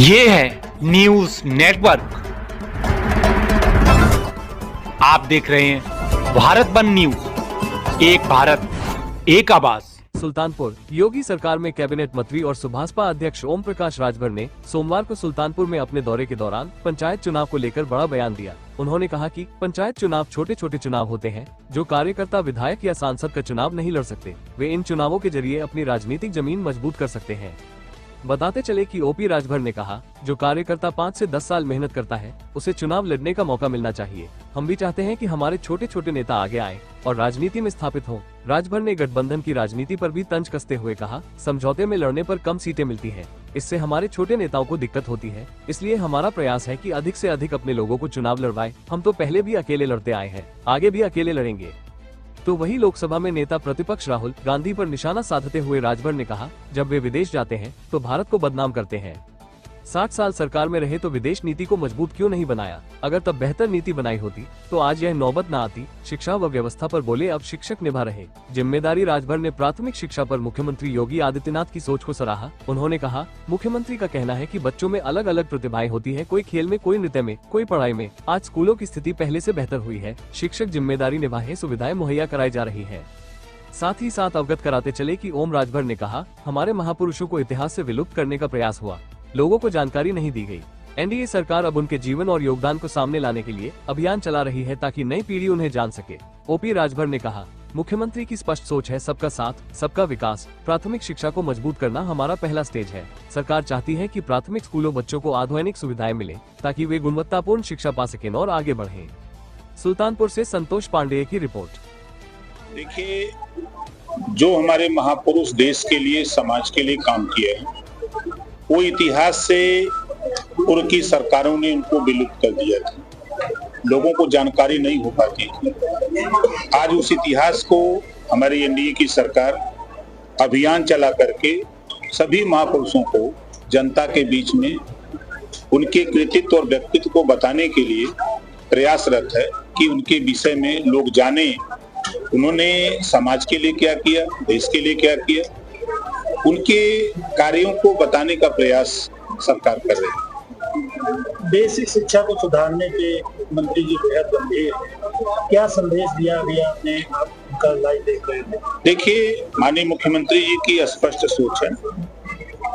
ये है news network. आप देख रहे हैं भारत वन न्यूज, एक भारत एक आवाज। सुल्तानपुर योगी सरकार में कैबिनेट मंत्री और सुभाषपा अध्यक्ष ओम प्रकाश राजभर ने सोमवार को सुल्तानपुर में अपने दौरे के दौरान पंचायत चुनाव को लेकर बड़ा बयान दिया। उन्होंने कहा कि पंचायत चुनाव छोटे छोटे चुनाव होते हैं जो कार्यकर्ता विधायक या सांसद का चुनाव नहीं लड़ सकते। वे इन चुनावों के जरिए अपनी राजनीतिक जमीन मजबूत कर सकते हैं। बताते चले कि ओपी राजभर ने कहा, जो कार्यकर्ता 5 से 10 साल मेहनत करता है उसे चुनाव लड़ने का मौका मिलना चाहिए। हम भी चाहते हैं कि हमारे छोटे छोटे नेता आगे आए और राजनीति में स्थापित हों। राजभर ने गठबंधन की राजनीति पर भी तंज कसते हुए कहा, समझौते में लड़ने पर कम सीटें मिलती हैं, इससे हमारे छोटे नेताओं को दिक्कत होती है। इसलिए हमारा प्रयास है कि अधिक से अधिक अपने लोगों को चुनाव लड़वाए। हम तो पहले भी अकेले लड़ते आए हैं, आगे भी अकेले लड़ेंगे। तो वही लोकसभा में नेता प्रतिपक्ष राहुल गांधी पर निशाना साधते हुए राजभर ने कहा, जब वे विदेश जाते हैं तो भारत को बदनाम करते हैं। 60 साल सरकार में रहे तो विदेश नीति को मजबूत क्यों नहीं बनाया? अगर तब बेहतर नीति बनाई होती तो आज यह नौबत न आती। शिक्षा व व्यवस्था पर बोले अब शिक्षक निभा रहे जिम्मेदारी। राजभर ने प्राथमिक शिक्षा पर मुख्यमंत्री योगी आदित्यनाथ की सोच को सराहा। उन्होंने कहा, मुख्यमंत्री का कहना है कि बच्चों में अलग अलग प्रतिभाएं होती है, कोई खेल में, कोई नृत्य में, कोई पढ़ाई में। आज स्कूलों की स्थिति पहले से बेहतर हुई है। शिक्षक जिम्मेदारी निभाए, सुविधाएं मुहैया कराई जा रही है। साथ ही साथ अवगत कराते चले कि ओम राजभर ने कहा, हमारे महापुरुषों को इतिहास से विलुप्त करने का प्रयास हुआ, लोगों को जानकारी नहीं दी गई। एनडीए सरकार अब उनके जीवन और योगदान को सामने लाने के लिए अभियान चला रही है ताकि नई पीढ़ी उन्हें जान सके। ओपी राजभर ने कहा, मुख्यमंत्री की स्पष्ट सोच है सबका साथ, सबका विकास। प्राथमिक शिक्षा को मजबूत करना हमारा पहला स्टेज है। सरकार चाहती है कि प्राथमिक स्कूलों बच्चों को आधुनिक सुविधाएं मिले ताकि वे गुणवत्तापूर्ण शिक्षा पा सकें और आगे बढ़ें। सुल्तानपुर से संतोष पांडेय की रिपोर्ट। देखिए, जो हमारे महापुरुष देश के लिए, समाज के लिए काम किए हैं, वो इतिहास से पूर्व की सरकारों ने उनको विलुप्त कर दिया था। लोगों को जानकारी नहीं हो पाती थी। आज उस इतिहास को हमारी एनडीए की सरकार अभियान चला करके सभी महापुरुषों को जनता के बीच में उनके कृतित्व और व्यक्तित्व को बताने के लिए प्रयासरत है कि उनके विषय में लोग जाने, उन्होंने समाज के लिए क्या किया, देश के लिए क्या किया। उनके कार्यों को बताने का प्रयास सरकार कर रही है। बेसिक शिक्षा को सुधारने के मंत्री जी बेहद गंभीर है। क्या संदेश दिया अभी आपने, उनका लाइव देख रहे हैं? देखिए, माननीय मुख्यमंत्री जी की स्पष्ट सोच है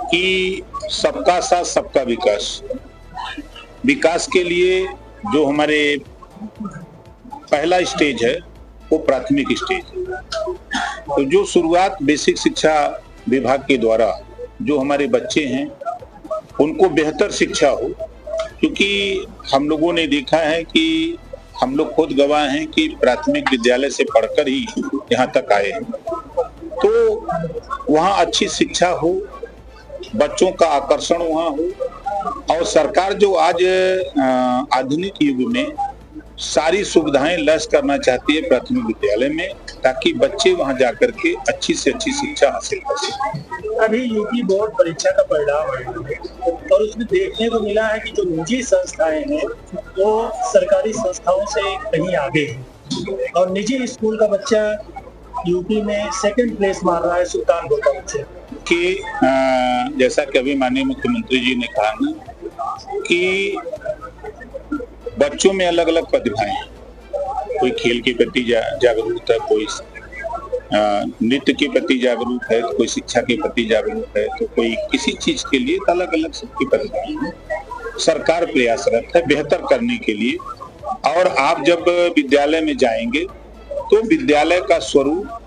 कि सबका साथ सबका विकास। विकास के लिए जो हमारे पहला स्टेज है वो प्राथमिक स्टेज है। तो जो शुरुआत बेसिक शिक्षा विभाग के द्वारा जो हमारे बच्चे हैं उनको बेहतर शिक्षा हो, क्योंकि हम लोगों ने देखा है कि हम लोग खुद गवाह हैं कि प्राथमिक विद्यालय से पढ़कर ही यहाँ तक आए हैं। तो वहाँ अच्छी शिक्षा हो, बच्चों का आकर्षण वहाँ हो, और सरकार जो आज आधुनिक युग में सारी सुविधाएं लैस करना चाहती है प्राथमिक विद्यालय में, ताकि बच्चे वहां जाकर के अच्छी से अच्छी शिक्षा हासिल कर सकें। अभी यूपी बोर्ड परीक्षा का परिणाम है और उसमें देखने को मिला है कि जो निजी संस्थाएं हैं वो सरकारी संस्थाओं से कहीं आगे हैं और निजी स्कूल का बच्चा यूपी में 2nd प्लेस मार रहा है सुल्तानपुर का बच्चा। कि जैसा कि अभी माननीय मुख्यमंत्री जी ने कहा ना कि बच्चों में अलग अलग प्रतिभाएं हैं। कोई खेल के प्रति जागरूक है, कोई नृत्य के प्रति जागरूक है, कोई शिक्षा के प्रति जागरूक है, तो कोई किसी चीज के लिए अलग अलग सबकी प्रतिभाएं हैं। सरकार प्रयासरत है बेहतर करने के लिए। और आप जब विद्यालय में जाएंगे तो विद्यालय का स्वरूप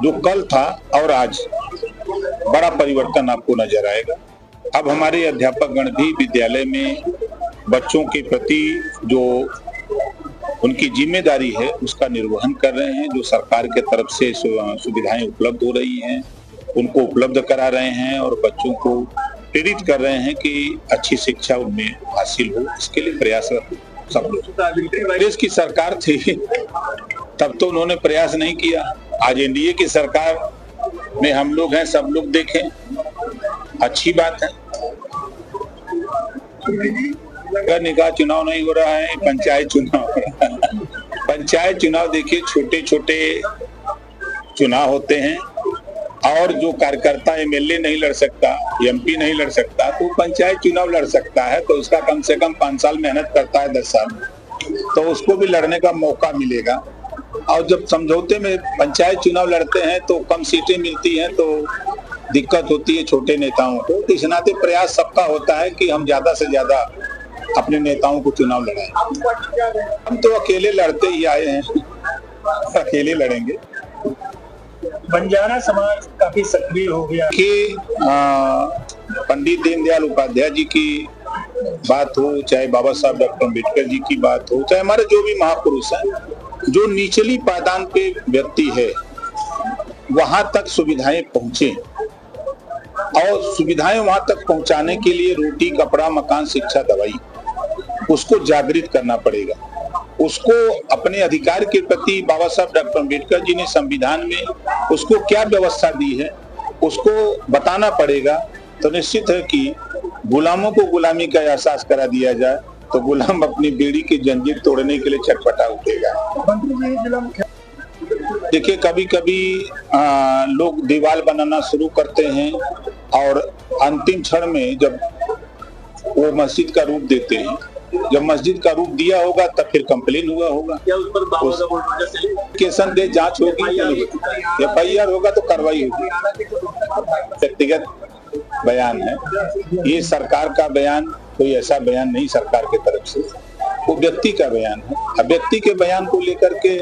जो कल था और आज बड़ा परिवर्तन आपको नजर आएगा। अब हमारे अध्यापकगण भी विद्यालय में बच्चों के प्रति जो उनकी जिम्मेदारी है उसका निर्वहन कर रहे हैं। जो सरकार के तरफ से सुविधाएं उपलब्ध हो रही हैं उनको उपलब्ध करा रहे हैं और बच्चों को प्रेरित कर रहे हैं कि अच्छी शिक्षा उनमें हासिल हो, इसके लिए प्रयासरत सब लोग। देश की सरकार थी तब तो उन्होंने प्रयास नहीं किया। आज एनडीए की सरकार में हम लोग हैं, सब लोग देखें, अच्छी बात है। अगर निकाय चुनाव नहीं हो रहा है, पंचायत चुनाव हो रहा है। पंचायत चुनाव देखिए छोटे छोटे चुनाव होते हैं और जो कार्यकर्ता एमएलए नहीं लड़ सकता, एमपी नहीं लड़ सकता, तो पंचायत चुनाव लड़ सकता है। तो उसका कम से कम 5 साल मेहनत करता है, 10 साल, तो उसको भी लड़ने का मौका मिलेगा। और जब समझौते में पंचायत चुनाव लड़ते हैं तो कम सीटें मिलती हैं, तो दिक्कत होती है छोटे नेताओं को। तो इस नाते प्रयास सबका होता है कि हम ज्यादा से ज्यादा अपने नेताओं को चुनाव लड़ाएं। हम तो अकेले लड़ते ही आए हैं, अकेले लड़ेंगे। बंजारा समाज काफी सक्रिय हो गया कि पंडित दीनदयाल उपाध्याय जी की बात हो, चाहे बाबा साहब डॉक्टर अम्बेडकर जी की बात हो, चाहे हमारे जो भी महापुरुष हैं, जो निचली पायदान पे व्यक्ति है वहां तक सुविधाएं पहुंचे, और सुविधाएं वहां तक पहुंचाने के लिए रोटी, कपड़ा, मकान, शिक्षा, दवाई, उसको जागृत करना पड़ेगा। उसको अपने अधिकार के प्रति बाबा साहब डॉक्टर अम्बेडकर जी ने संविधान में उसको क्या व्यवस्था दी है उसको बताना पड़ेगा। तो निश्चित है कि गुलामों को गुलामी का एहसास करा दिया जाए तो गुलाम अपनी बीड़ी की जंजीर तोड़ने के लिए छटपटा उठेगा। देखिए, कभी कभी लोग दीवार बनाना शुरू करते हैं और अंतिम क्षण में जब वो मस्जिद का रूप देते हैं, जब मस्जिद का रूप दिया होगा तब फिर कंप्लेन हुआ होगा, केसन दे जांच होगी, FIR होगा तो कार्रवाई होगी। व्यक्तिगत बयान है ये, सरकार का बयान कोई ऐसा बयान नहीं सरकार की तरफ से, वो व्यक्ति का बयान है। अब व्यक्ति के बयान को लेकर के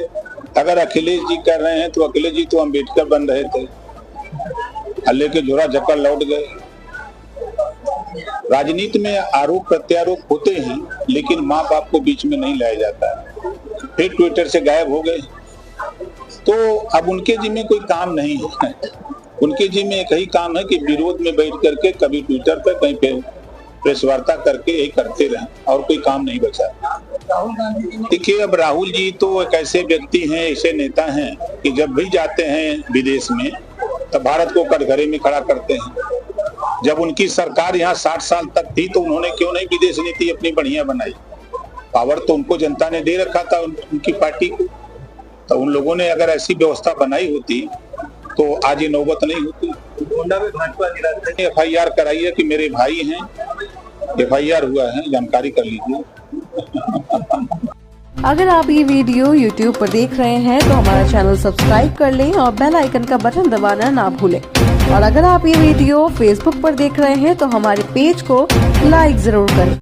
अगर अखिलेश जी कर रहे हैं तो अखिलेश जी तो अम्बेडकर बन रहे थे, हल्ले के झोरा झपड़ लौट गए। राजनीति में आरोप प्रत्यारोप होते हैं, लेकिन माँ बाप को बीच में नहीं लाया जाता है। फिर ट्विटर से गायब हो गए, तो अब उनके जिम्मे कोई काम नहीं है। उनके जिम्मे एक ही काम है कि विरोध में बैठ करके कभी ट्विटर पर, कहीं पे प्रेस वार्ता करके यही करते रहें, और कोई काम नहीं बचा। देखिए, अब राहुल जी तो एक ऐसे व्यक्ति हैं, ऐसे नेता हैं कि जब भी जाते हैं विदेश में तो भारत को कटघरे में खड़ा करते हैं। जब उनकी सरकार यहाँ 60 साल तक थी तो उन्होंने क्यों नहीं विदेश नीति अपनी बढ़िया बनाई? पावर तो उनको जनता ने दे रखा था, उनकी पार्टी को। तो उन लोगों ने अगर ऐसी व्यवस्था बनाई होती तो आज ये नौबत नहीं होती। FIR कराइए कि मेरे भाई हैं, FIR हुआ है, जानकारी कर लीजिए। अगर आप ये वीडियो YouTube पर देख रहे हैं तो हमारा चैनल सब्सक्राइब कर लें और बेल आइकन का बटन दबाना ना भूलें। और अगर आप ये वीडियो Facebook पर देख रहे हैं तो हमारे पेज को लाइक जरूर करें।